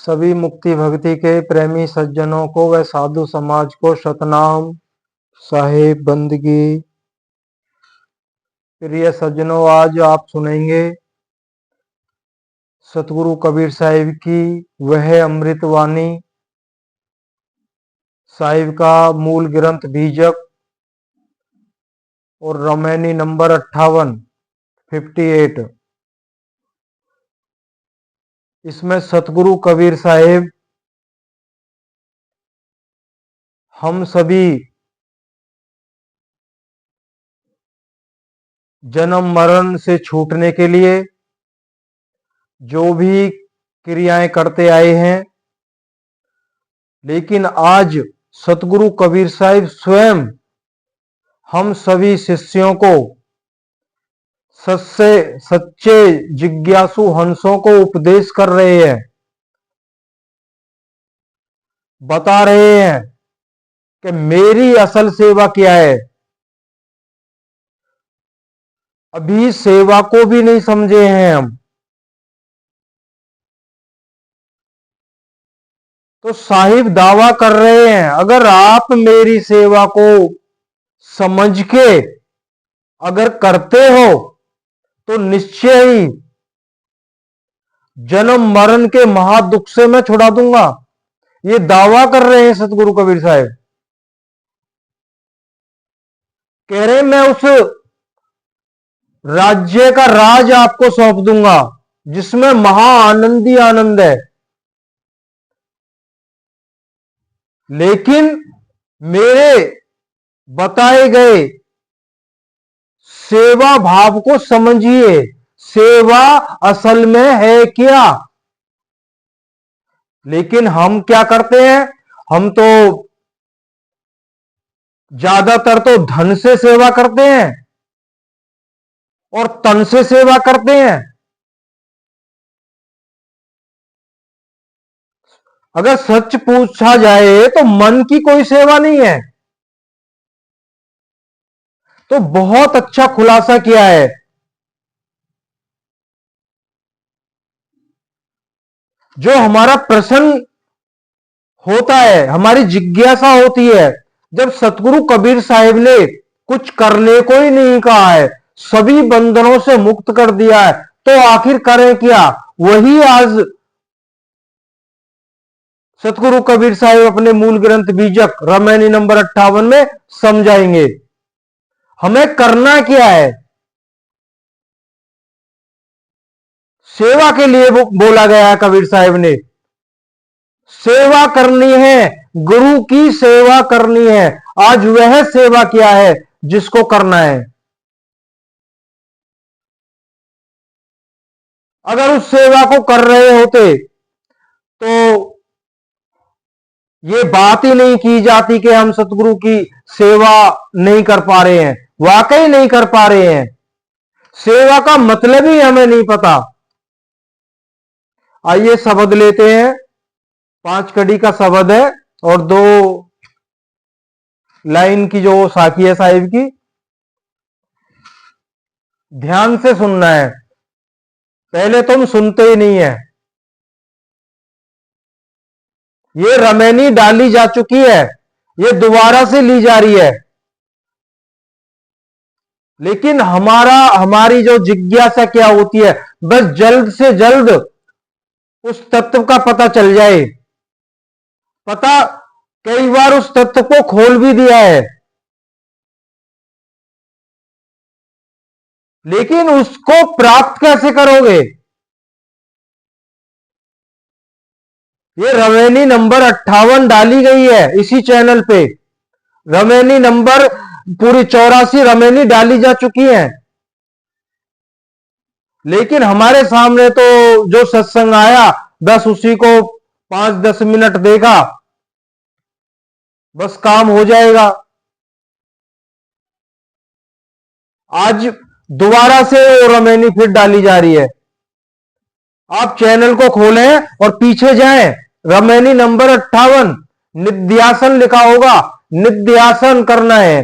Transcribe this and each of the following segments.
सभी मुक्ति भक्ति के प्रेमी सज्जनों को व साधु समाज को सतनाम साहेब बंदगी। प्रिय सज्जनों, आज आप सुनेंगे सतगुरु कबीर साहिब की वह अमृत वाणी, साहिब का मूल ग्रंथ बीजक और रमैनी नंबर 58। इसमें सतगुरु कबीर साहिब हम सभी जन्म मरण से छूटने के लिए जो भी क्रियाएं करते आए हैं, लेकिन आज सतगुरु कबीर साहिब स्वयं हम सभी शिष्यों को, सच्चे जिज्ञासु हंसों को उपदेश कर रहे हैं, बता रहे हैं कि मेरी असल सेवा क्या है। अभी सेवा को भी नहीं समझे हैं हम, तो साहिब दावा कर रहे हैं अगर आप मेरी सेवा को समझ के अगर करते हो तो निश्चय ही जन्म मरण के महादुख से मैं छुड़ा दूंगा। ये दावा कर रहे हैं सतगुरु कबीर साहिब। कह रहे मैं उस राज्य का राज आपको सौंप दूंगा जिसमें महा आनंद ही आनंद है, लेकिन मेरे बताए गए सेवा भाव को समझिए। सेवा असल में है क्या? लेकिन हम क्या करते हैं, हम तो ज्यादातर तो धन से सेवा करते हैं और तन से सेवा करते हैं। अगर सच पूछा जाए तो मन की कोई सेवा नहीं है। तो बहुत अच्छा खुलासा किया है। जो हमारा प्रश्न होता है, हमारी जिज्ञासा होती है, जब सतगुरु कबीर साहिब ने कुछ करने को ही नहीं कहा है, सभी बंधनों से मुक्त कर दिया है, तो आखिर करें क्या? वही आज सतगुरु कबीर साहिब अपने मूल ग्रंथ बीजक रमैनी नंबर 58 में समझाएंगे। हमें करना क्या है? सेवा के लिए बोला गया है कबीर साहिब ने। सेवा करनी है, गुरु की सेवा करनी है। आज वह सेवा क्या है जिसको करना है। अगर उस सेवा को कर रहे होते तो ये बात ही नहीं की जाती कि हम सतगुरु की सेवा नहीं कर पा रहे हैं। वाकई नहीं कर पा रहे हैं। सेवा का मतलब ही हमें नहीं पता। आइए शब्द लेते हैं। 5 कड़ी का शब्द है और 2 लाइन की जो साखी है साहिब की, ध्यान से सुनना है। पहले तुम सुनते ही नहीं है। ये रमैनी डाली जा चुकी है, ये दोबारा से ली जा रही है, लेकिन हमारी जो जिज्ञासा क्या होती है, बस जल्द से जल्द उस तत्व का पता चल जाए। पता कई बार उस तत्व को खोल भी दिया है, लेकिन उसको प्राप्त कैसे करोगे? ये रमैनी नंबर 58 डाली गई है इसी चैनल पे। रमैनी नंबर पूरी 84 रमैनी डाली जा चुकी है, लेकिन हमारे सामने तो जो सत्संग आया बस उसी को 5-10 मिनट देखा, बस काम हो जाएगा। आज दोबारा से वो रमैनी फिर डाली जा रही है। आप चैनल को खोलें और पीछे जाएं, रमैनी नंबर 58 निध्यासन लिखा होगा। निध्यासन करना है।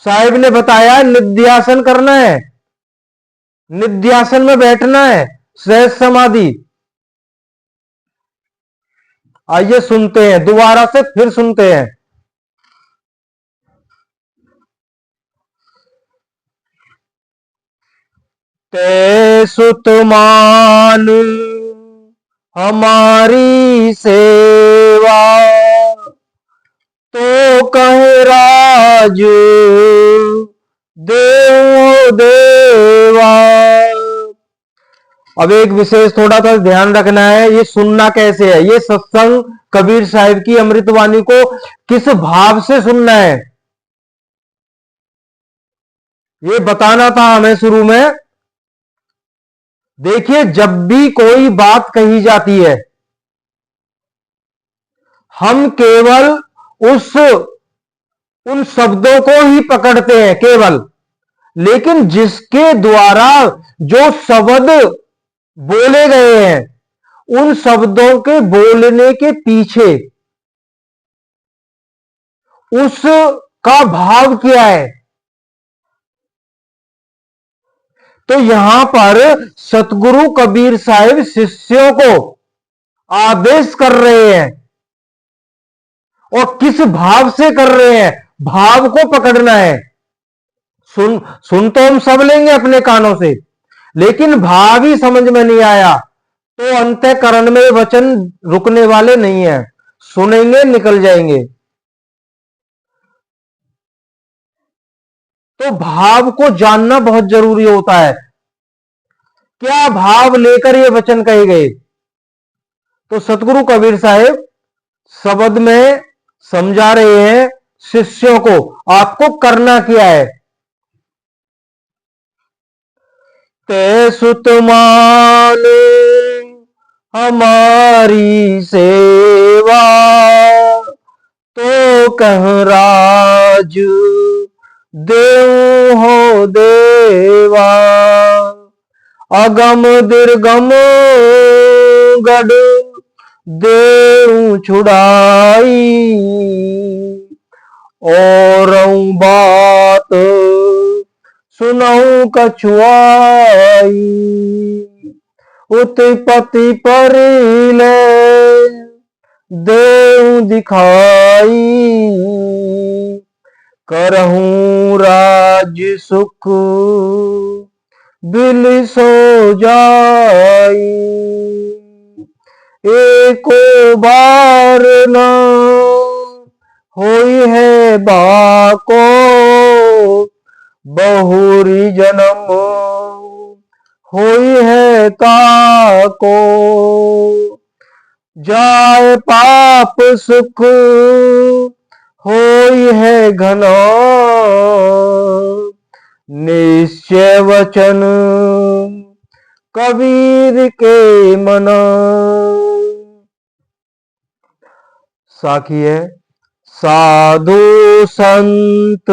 साहिब ने बताया निध्यासन करना है, निध्यासन में बैठना है। सहज समाधि। आइए सुनते हैं, दोबारा से फिर सुनते हैं। ते सुत मान हमारी सेवा, तो कहे राज देव देवा। अब एक विशेष थोड़ा सा ध्यान रखना है, ये सुनना कैसे है, ये सत्संग कबीर साहिब की अमृतवाणी को किस भाव से सुनना है, ये बताना था हमें शुरू में। देखिए, जब भी कोई बात कही जाती है, हम केवल उस उन शब्दों को ही पकड़ते हैं केवल, लेकिन जिसके द्वारा जो शब्द बोले गए हैं, उन शब्दों के बोलने के पीछे उसका भाव क्या है। तो यहां पर सतगुरु कबीर साहिब शिष्यों को आदेश कर रहे हैं, और किस भाव से कर रहे हैं, भाव को पकड़ना है। सुन तो हम सब लेंगे अपने कानों से, लेकिन भाव ही समझ में नहीं आया तो अंतःकरण में वचन रुकने वाले नहीं है, सुनेंगे निकल जाएंगे। तो भाव को जानना बहुत जरूरी होता है, क्या भाव लेकर ये वचन कहे गए। तो सतगुरु कबीर साहिब शब्द में समझा रहे हैं शिष्यों को, आपको करना क्या है। ते सुत मान हमारी सेवा, तो कह राज देव हो देवा। अगम दुर्गम गढ़ देव छुड़ाई, और बात सुनाऊं कछुआई। उत्पत्ति पर ले देव दिखाई, करहूं राज सुख बिल सो जाई। एको बार न होई है बाको, बहुरी जन्म होई है ताको। जाए पाप सुख होई है घना, निश्चय वचन कबीर के मना। साखी है, साधु संत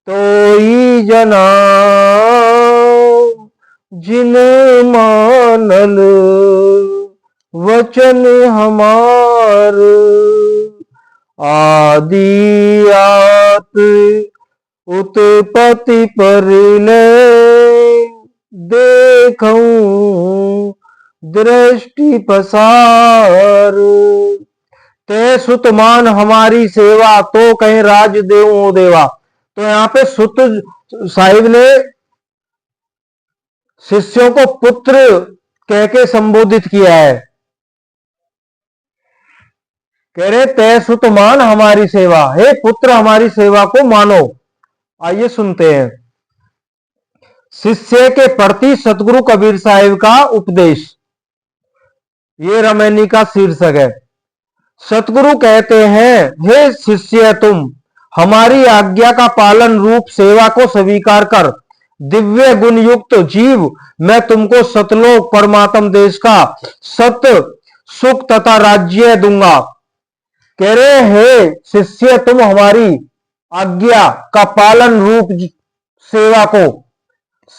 तोई जना, जिन मानल वचन हमार। आदि आत उत्पत्ति पर ले देखूं दृष्टि पसार। ते सुत मान हमारी सेवा, तो कहीं राज देव देवा। तो यहां पे सुत साहिब ने शिष्यों को पुत्र कह के संबोधित किया है। कह रहे ते सुत मान हमारी सेवा, हे पुत्र हमारी सेवा को मानो। आइए सुनते हैं शिष्य के प्रति सतगुरु कबीर साहिब का उपदेश। ये रामायणी का शीर्षक है। सतगुरु कहते हैं, हे शिष्य तुम हमारी आज्ञा का पालन रूप सेवा को स्वीकार कर, दिव्य गुण युक्त जीव मैं तुमको सतलोक परमात्म देश का सत सुख तथा राज्य दूंगा। कह रहे हे शिष्य तुम हमारी आज्ञा का पालन रूप सेवा को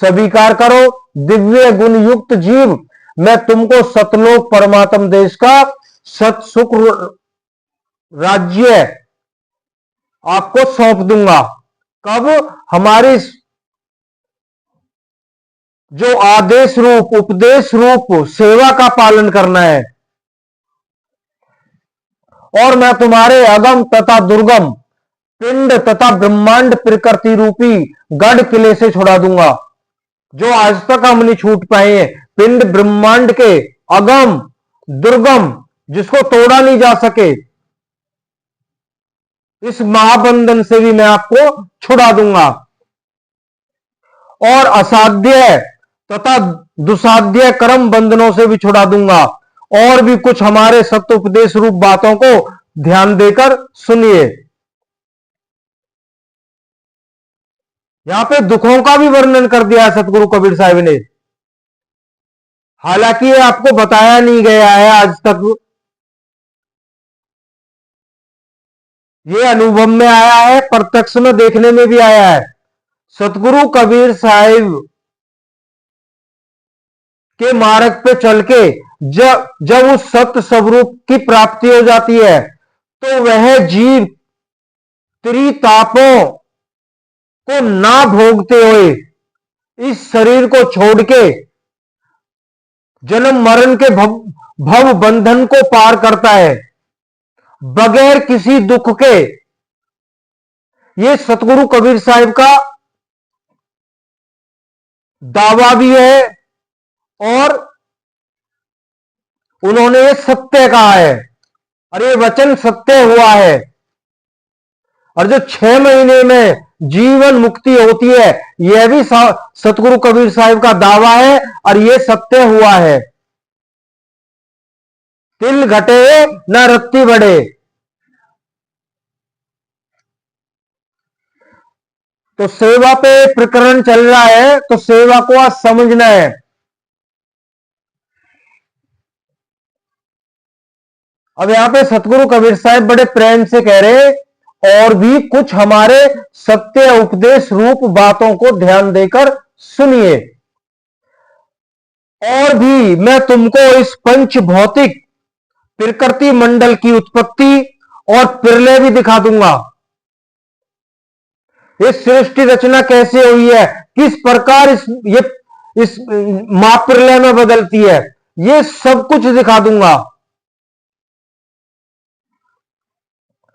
स्वीकार करो, दिव्य गुण युक्त जीव मैं तुमको सतलोक परमात्म देश का सत सुख राज्य आपको सौंप दूंगा। कब? हमारी जो आदेश रूप उपदेश रूप सेवा का पालन करना है, और मैं तुम्हारे अगम तथा दुर्गम पिंड तथा ब्रह्मांड प्रकृति रूपी गढ़ किले से छुड़ा दूंगा, जो आज तक हम नहीं छूट पाए हैं। पिंड ब्रह्मांड के अगम दुर्गम, जिसको तोड़ा नहीं जा सके, इस महाबंधन से भी मैं आपको छुड़ा दूंगा, और असाध्य तथा दुसाध्य कर्म बंधनों से भी छुड़ा दूंगा। और भी कुछ हमारे सत्य उपदेश रूप बातों को ध्यान देकर सुनिए। यहां पे दुखों का भी वर्णन कर दिया है सतगुरु कबीर साहब ने, हालांकि ये आपको बताया नहीं गया है आज तक, ये अनुभव में आया है, प्रत्यक्ष में देखने में भी आया है। सतगुरु कबीर साहिब के मार्ग पे चल के जब जब उस सत्य स्वरूप की प्राप्ति हो जाती है, तो वह जीव त्रितापों को ना भोगते हुए इस शरीर को छोड़ के जन्म मरण के भव बंधन को पार करता है बगैर किसी दुख के। ये सतगुरु कबीर साहिब का दावा भी है, और उन्होंने ये सत्य कहा है, और ये वचन सत्य हुआ है। और जो 6 महीने में जीवन मुक्ति होती है, यह भी सतगुरु कबीर साहिब का दावा है, और यह सत्य हुआ है। तिल घटे न रत्ती बढ़े। तो सेवा पे प्रकरण चल रहा है, तो सेवा को आज समझना है। अब यहां पे सतगुरु कबीर साहब बड़े प्रेम से कह रहे, और भी कुछ हमारे सत्य उपदेश रूप बातों को ध्यान देकर सुनिए। और भी मैं तुमको इस पंच भौतिक प्रकृति मंडल की उत्पत्ति और प्रलय भी दिखा दूंगा। इस सृष्टि रचना कैसे हुई है, किस प्रकार इस महाप्रलय में बदलती है, ये सब कुछ दिखा दूंगा।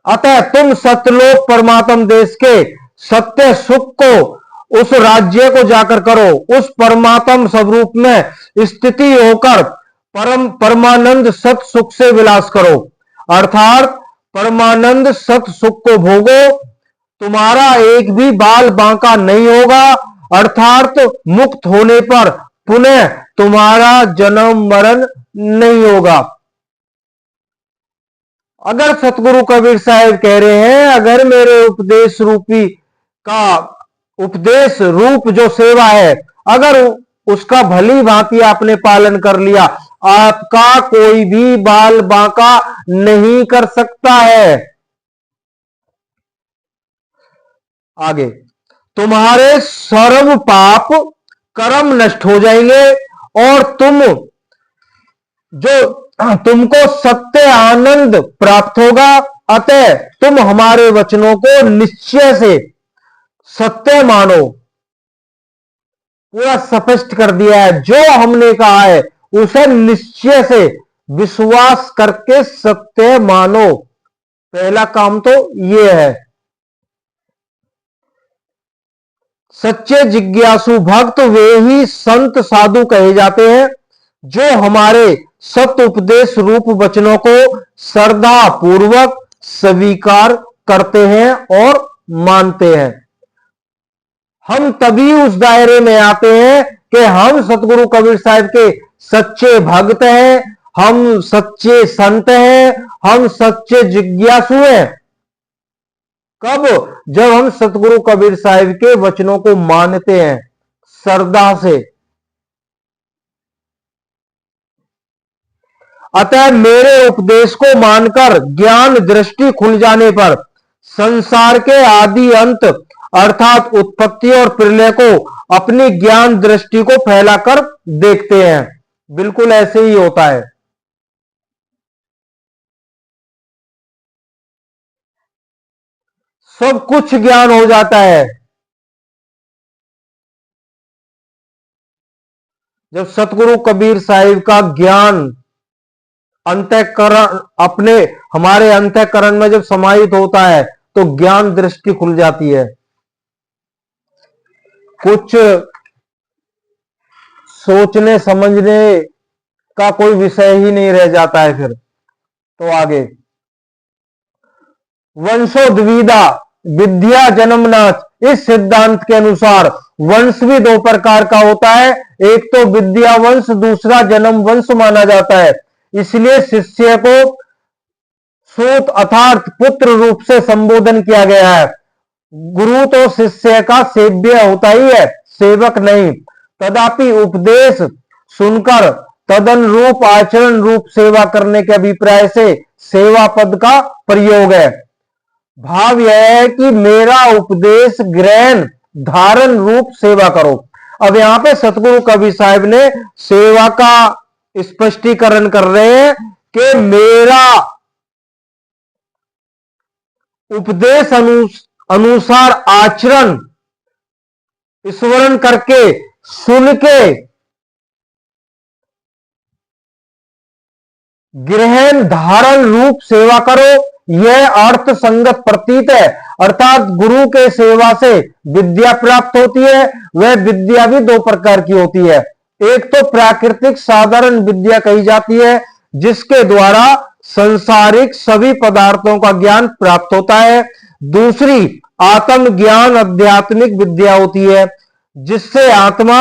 अतः तुम सत्यलोक परमात्म देश के सत्य सुख को, उस राज्य को जाकर करो, उस परमात्म स्वरूप में स्थिति होकर परमानंद सत सुख से विलास करो, अर्थात परमानंद सत सुख को भोगो। तुम्हारा एक भी बाल बांका नहीं होगा, अर्थात मुक्त होने पर पुनः तुम्हारा जन्म मरण नहीं होगा। अगर सतगुरु कबीर साहब कह रहे हैं, अगर मेरे उपदेश रूपी का उपदेश रूप जो सेवा है, अगर उसका भली भांति आपने पालन कर लिया, आपका कोई भी बाल बांका नहीं कर सकता है। आगे, तुम्हारे सर्व पाप कर्म नष्ट हो जाएंगे, और तुमको सत्य आनंद प्राप्त होगा। अतः तुम हमारे वचनों को निश्चय से सत्य मानो। पूरा स्पष्ट कर दिया है, जो हमने कहा है उसे निश्चय से विश्वास करके सत्य मानो। पहला काम तो यह है। सच्चे जिज्ञासु भक्त वे ही संत साधु कहे जाते हैं, जो हमारे सत्य उपदेश रूप वचनों को श्रद्धा पूर्वक स्वीकार करते हैं और मानते हैं। हम तभी उस दायरे में आते हैं कि हम सतगुरु कबीर साहब के सच्चे भक्त हैं, हम सच्चे संत हैं, हम सच्चे जिज्ञासु हैं। कब? जब हम सतगुरु कबीर साहब के वचनों को मानते हैं श्रद्धा से। अतः मेरे उपदेश को मानकर ज्ञान दृष्टि खुल जाने पर संसार के आदि अंत अर्थात उत्पत्ति और प्रलय को अपनी ज्ञान दृष्टि को फैलाकर देखते हैं। बिल्कुल ऐसे ही होता है। सब कुछ ज्ञान हो जाता है। जब सतगुरु कबीर साहिब का ज्ञान अंतःकरण अपने हमारे अंतःकरण में जब समाहित होता है तो ज्ञान दृष्टि खुल जाती है, कुछ सोचने समझने का कोई विषय ही नहीं रह जाता है फिर। तो आगे, वंशो द्विधा विद्या जन्मनाथ, इस सिद्धांत के अनुसार वंश भी दो प्रकार का होता है, एक तो विद्या वंश, दूसरा जन्म वंश माना जाता है। इसलिए शिष्य को सूत अर्थात पुत्र रूप से संबोधन किया गया है। गुरु तो शिष्य का सेव्य होता ही है, सेवक नहीं। तदापि उपदेश सुनकर तदनुरूप आचरण रूप सेवा करने के अभिप्राय से सेवा पद का प्रयोग है। भाव यह है कि मेरा उपदेश ग्रहण धारण रूप सेवा करो। अब यहां पे सतगुरु कबीर साहिब ने सेवा का स्पष्टीकरण कर रहे हैं कि मेरा उपदेश अनुसार आचरण स्मरण करके सुन के ग्रहण धारण रूप सेवा करो, यह अर्थ संगत प्रतीत है। अर्थात गुरु के सेवा से विद्या प्राप्त होती है। वह विद्या भी दो प्रकार की होती है, एक तो प्राकृतिक साधारण विद्या कही जाती है जिसके द्वारा संसारिक सभी पदार्थों का ज्ञान प्राप्त होता है। दूसरी आत्म ज्ञान आध्यात्मिक विद्या होती है जिससे आत्मा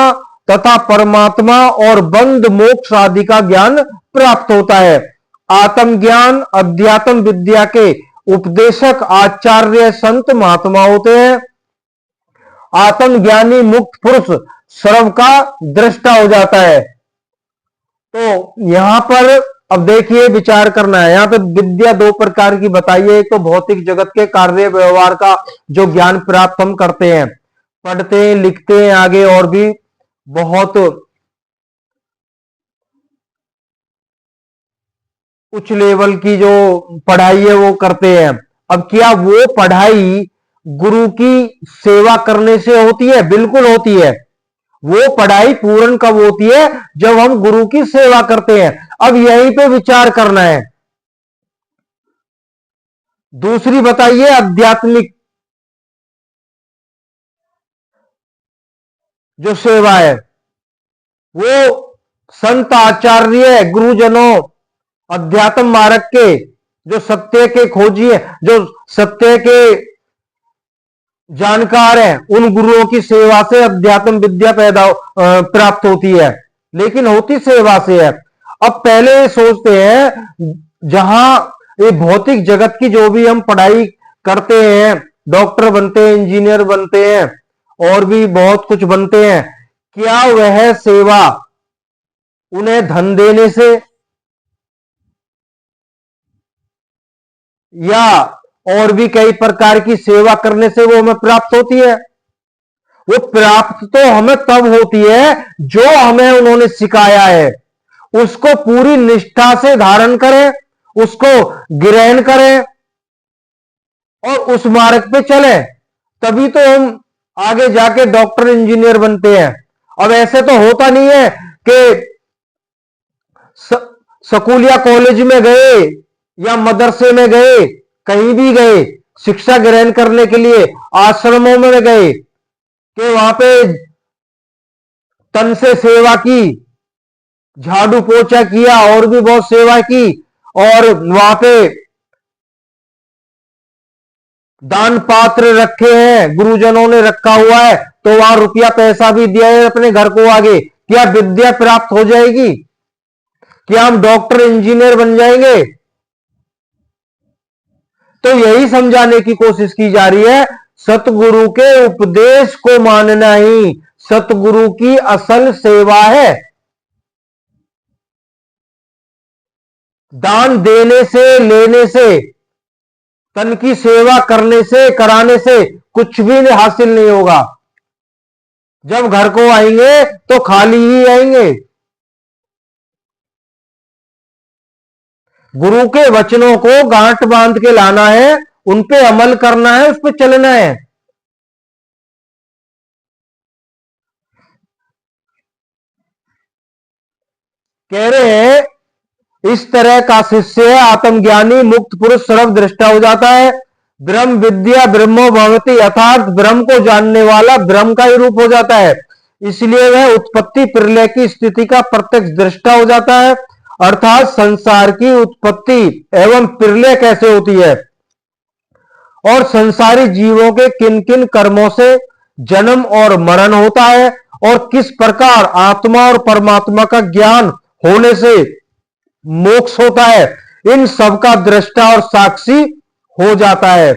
तथा परमात्मा और बंध मोक्ष आदि का ज्ञान प्राप्त होता है। आत्म ज्ञान अध्यात्म विद्या के उपदेशक आचार्य संत महात्मा होते हैं। आत्मज्ञानी मुक्त पुरुष सर्व का दृष्टा हो जाता है। तो यहां पर अब देखिए विचार करना है। यहां पे विद्या दो प्रकार की बताई है, एक तो भौतिक जगत के कार्य व्यवहार का जो ज्ञान प्राप्त हम करते हैं, पढ़ते हैं लिखते हैं, आगे और भी बहुत उच्च लेवल की जो पढ़ाई है वो करते हैं। अब क्या वो पढ़ाई गुरु की सेवा करने से होती है? बिल्कुल होती है। वो पढ़ाई पूर्ण कब होती है? जब हम गुरु की सेवा करते हैं। अब यहीं पे विचार करना है। दूसरी बताइए आध्यात्मिक जो सेवा है, वो संत आचार्य गुरुजनों अध्यात्म मार्ग के जो सत्य के खोजी है, जो सत्य के जानकार हैं, उन गुरुओं की सेवा से अध्यात्म विद्या प्राप्त होती है, लेकिन होती सेवा से है। अब पहले सोचते हैं जहां ये भौतिक जगत की जो भी हम पढ़ाई करते हैं, डॉक्टर बनते हैं, इंजीनियर बनते हैं और भी बहुत कुछ बनते हैं, क्या वह सेवा उन्हें धन देने से या और भी कई प्रकार की सेवा करने से वो हमें प्राप्त होती है? वो प्राप्त तो हमें तब होती है जो हमें उन्होंने सिखाया है, उसको पूरी निष्ठा से धारण करें, उसको ग्रहण करें और उस मार्ग पे चले, तभी तो हम आगे जाके डॉक्टर इंजीनियर बनते हैं। अब ऐसे तो होता नहीं है कि स्कूल या कॉलेज में गए या मदरसे में गए, कहीं भी गए शिक्षा ग्रहण करने के लिए, आश्रमों में गए कि वहां पे तन से सेवा की, झाड़ू पोछा किया और भी बहुत सेवा की, और वहां पे दान पात्र रखे हैं, गुरुजनों ने रखा हुआ है, तो वहां रुपया पैसा भी दिया है अपने घर को आगे, क्या विद्या प्राप्त हो जाएगी? क्या हम डॉक्टर इंजीनियर बन जाएंगे? तो यही समझाने की कोशिश की जा रही है, सतगुरु के उपदेश को मानना ही सतगुरु की असल सेवा है। दान देने से, लेने से, तन की सेवा करने से, कराने से कुछ भी हासिल नहीं होगा। जब घर को आएंगे तो खाली ही आएंगे। गुरु के वचनों को गांठ बांध के लाना है, उन पे अमल करना है, उस पे चलना है। कह रहे हैं इस तरह का शिष्य आत्मज्ञानी मुक्त पुरुष सर्वदृष्टा हो जाता है। ब्रह्म विद्या ब्रह्मो भवति, अर्थात ब्रह्म को जानने वाला ब्रह्म का ही रूप हो जाता है। इसलिए वह उत्पत्ति प्रलय की स्थिति का प्रत्यक्ष दृष्टा हो जाता है। अर्थात संसार की उत्पत्ति एवं प्रलय कैसे होती है और संसारी जीवों के किन किन कर्मों से जन्म और मरण होता है और किस प्रकार आत्मा और परमात्मा का ज्ञान होने से मोक्ष होता है, इन सब का दृष्टा और साक्षी हो जाता है।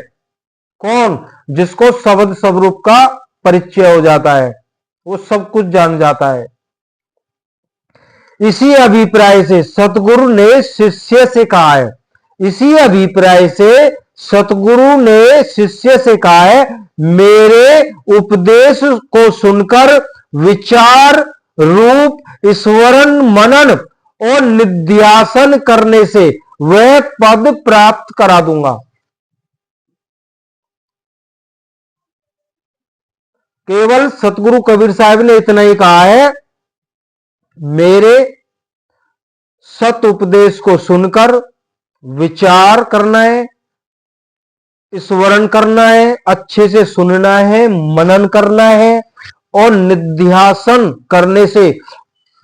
कौन? जिसको शब्द स्वरूप का परिचय हो जाता है, वो सब कुछ जान जाता है। इसी अभिप्राय से सतगुरु ने शिष्य से कहा है, इसी अभिप्राय से सतगुरु ने शिष्य से कहा है, मेरे उपदेश को सुनकर विचार रूप स्मरण मनन और निध्यासन करने से वह पद प्राप्त करा दूंगा। केवल सतगुरु कबीर साहब ने इतना ही कहा है, मेरे सत उपदेश को सुनकर विचार करना है, स्मरण करना है, अच्छे से सुनना है, मनन करना है और निध्यासन करने से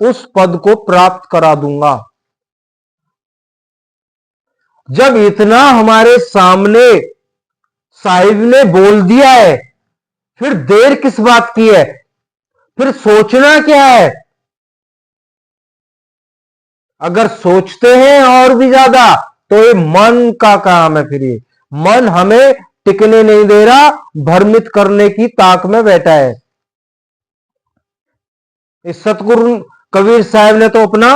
उस पद को प्राप्त करा दूंगा। जब इतना हमारे सामने साहिब ने बोल दिया है, फिर देर किस बात की है? फिर सोचना क्या है? अगर सोचते हैं और भी ज्यादा तो ये मन का काम है। फिर ये मन हमें टिकने नहीं दे रहा, भ्रमित करने की ताक में बैठा है। इस सतगुरु कबीर साहब ने तो अपना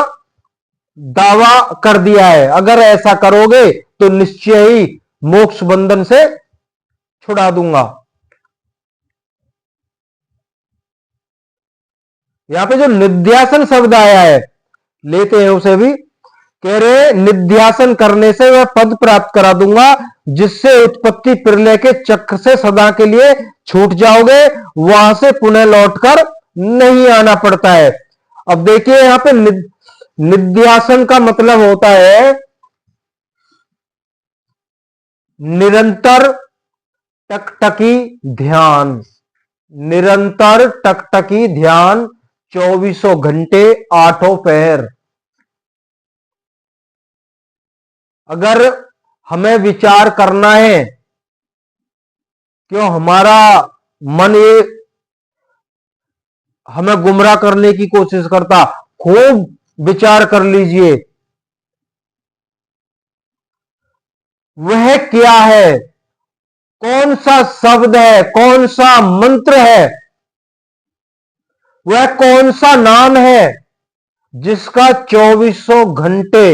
दावा कर दिया है, अगर ऐसा करोगे तो निश्चय ही मोक्ष बंधन से छुड़ा दूंगा। यहां पे जो निध्यासन शब्द आया है, लेते हैं उसे भी। कह रहे निध्यासन करने से वह पद प्राप्त करा दूंगा जिससे उत्पत्ति प्रलय के चक्र से सदा के लिए छूट जाओगे, वहां से पुनः लौटकर नहीं आना पड़ता है। अब देखिए यहां पे निध्यासन का मतलब होता है निरंतर टकटकी ध्यान। निरंतर टकटकी ध्यान 24 घंटे 8 पहर। अगर हमें विचार करना है, क्यों हमारा मन ये हमें गुमराह करने की कोशिश करता, खूब विचार कर लीजिए वह क्या है, कौन सा शब्द है, कौन सा मंत्र है, वह कौन सा नाम है जिसका 24 घंटे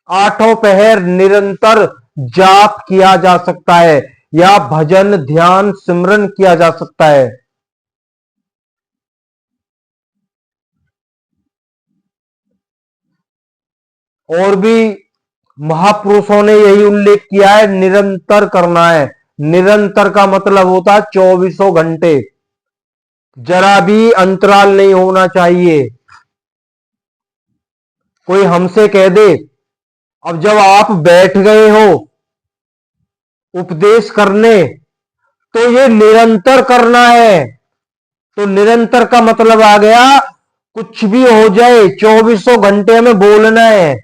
8 पहर निरंतर जाप किया जा सकता है या भजन ध्यान सिमरन किया जा सकता है। और भी महापुरुषों ने यही उल्लेख किया है, निरंतर करना है। निरंतर का मतलब होता है 24 घंटे, जरा भी अंतराल नहीं होना चाहिए। कोई हमसे कह दे, अब जब आप बैठ गए हो उपदेश करने तो ये निरंतर करना है, तो निरंतर का मतलब आ गया कुछ भी हो जाए 24 घंटे में बोलना है।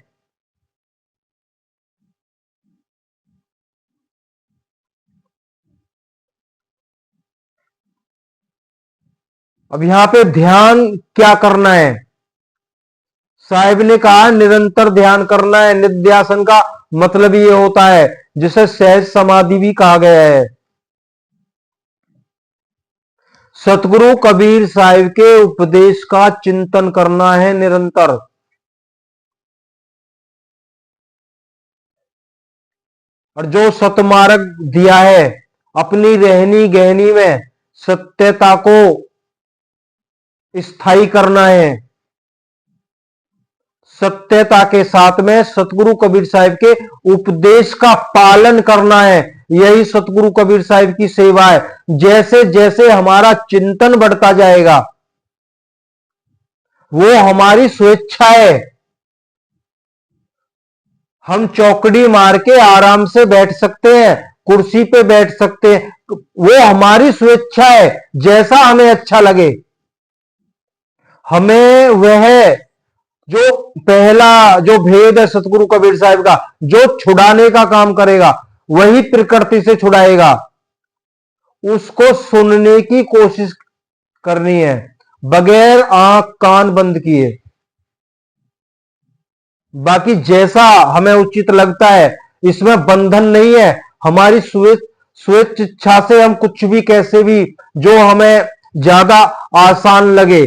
अब यहां पे ध्यान क्या करना है? साहिब ने कहा निरंतर ध्यान करना है। निध्यासन का मतलब ये होता है जिसे सहज समाधि भी कहा गया है। सतगुरु कबीर साहिब के उपदेश का चिंतन करना है निरंतर। और जो सतमार्ग दिया है, अपनी रहनी गहनी में सत्यता को स्थायी करना है। सत्यता के साथ में सतगुरु कबीर साहिब के उपदेश का पालन करना है। यही सतगुरु कबीर साहिब की सेवा है। जैसे जैसे हमारा चिंतन बढ़ता जाएगा, वो हमारी स्वेच्छा है। हम चौकड़ी मार के आराम से बैठ सकते हैं, कुर्सी पे बैठ सकते हैं, वो हमारी स्वेच्छा है, जैसा हमें अच्छा लगे। हमें वह जो पहला जो भेद है सतगुरु कबीर साहब का, जो छुड़ाने का काम करेगा वही प्रकृति से छुड़ाएगा, उसको सुनने की कोशिश करनी है बगैर आंख कान बंद किए। बाकी जैसा हमें उचित लगता है, इसमें बंधन नहीं है। हमारी स्वेच्छ इच्छा से हम कुछ भी कैसे भी, जो हमें ज्यादा आसान लगे,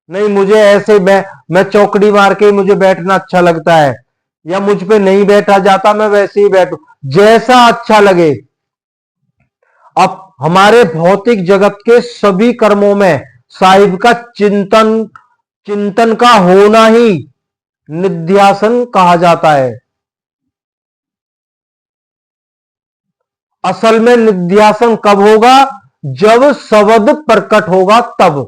नहीं मुझे ऐसे मैं चौकड़ी मार के मुझे बैठना अच्छा लगता है, या मुझ पे नहीं बैठा जाता मैं वैसे ही बैठू, जैसा अच्छा लगे। अब हमारे भौतिक जगत के सभी कर्मों में साहिब का चिंतन चिंतन का होना ही निध्यासन कहा जाता है। असल में निध्यासन कब होगा? जब शब्द प्रकट होगा तब।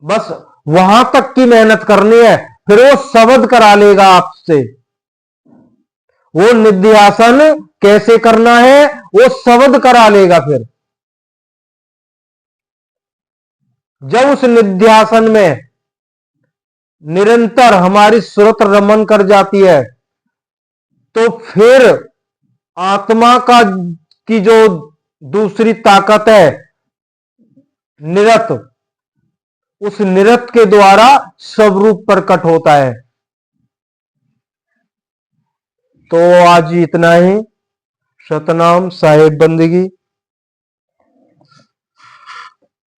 बस वहां तक की मेहनत करनी है, फिर वो शब्द करा लेगा आपसे। वो निध्यासन कैसे करना है वो शब्द करा लेगा। फिर जब उस निध्यासन में निरंतर हमारी सुरत रमन कर जाती है, तो फिर आत्मा का की जो दूसरी ताकत है निरत, उस निरत के द्वारा स्वरूप प्रकट होता है। तो आज इतना ही। सतनाम साहेब बंदगी।